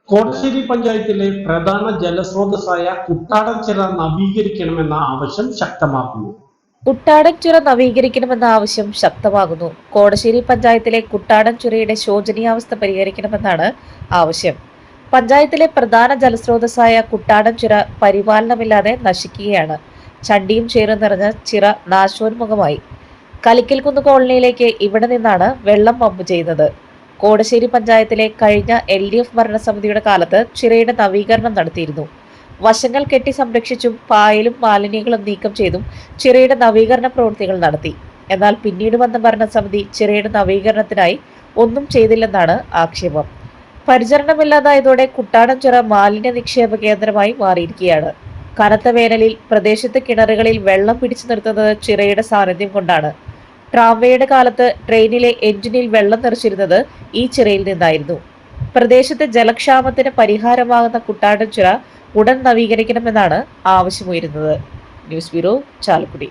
കോടശ്ശേരി പഞ്ചായത്തിലെ പ്രധാന ജലസ്രോതസ്സായ കുട്ടാടൻചിറ നവീകരിക്കണമെന്ന ആവശ്യം ശക്തമാക്കുന്നു. കുട്ടാടൻചിറ നവീകരിക്കണമെന്ന ആവശ്യം ശക്തമാകുന്നു. കോടശ്ശേരി പഞ്ചായത്തിലെ കുട്ടാടൻചിറയുടെ ശോചനീയാവസ്ഥ പരിഹരിക്കണമെന്നാണ് ആവശ്യം. പഞ്ചായത്തിലെ പ്രധാന ജലസ്രോതസ്സായ കുട്ടാടൻചിറ പരിപാലനമില്ലാതെ നശിക്കുകയാണ്. ചണ്ടിയും ചേറും നിറഞ്ഞ ചിറ നാശോന്മുഖമായി. കലിക്കൽകുന്ന് കോളനിയിലേക്ക് ഇവിടെ നിന്നാണ് വെള്ളം പമ്പ് ചെയ്യുന്നത്. കോടശ്ശേരി പഞ്ചായത്തിലെ കഴിഞ്ഞ LDF ഭരണസമിതിയുടെ കാലത്ത് ചിറയുടെ നവീകരണം നടത്തിയിരുന്നു. വശങ്ങൾ കെട്ടി സംരക്ഷിച്ചും പായലും മാലിന്യങ്ങളും നീക്കം ചെയ്തും ചിറയുടെ നവീകരണ പ്രവൃത്തികൾ നടത്തി. എന്നാൽ പിന്നീട് വന്ന ഭരണസമിതി ചിറയുടെ നവീകരണത്തിനായി ഒന്നും ചെയ്തില്ലെന്നാണ് ആക്ഷേപം. പരിചരണമില്ലാതായതോടെ കുട്ടാടൻചിറ മാലിന്യ നിക്ഷേപ കേന്ദ്രമായി മാറിയിരിക്കുകയാണ്. കനത്ത വേനലിൽ പ്രദേശത്തെ കിണറുകളിൽ വെള്ളം പിടിച്ചു നിർത്തുന്നത് ചിറയുടെ സാന്നിധ്യം കൊണ്ടാണ്. ട്രാംവേയുടെ കാലത്ത് ട്രെയിനിലെ എഞ്ചിനിൽ വെള്ളം നിറച്ചിരുന്നത് ഈ ചിറയിൽ നിന്നായിരുന്നു. പ്രദേശത്തെ ജലക്ഷാമത്തിന് പരിഹാരമാകുന്ന കുട്ടാടൻചിറ ഉടൻ നവീകരിക്കണമെന്നാണ് ആവശ്യമുയരുന്നത്. News bureau, Chalakudy.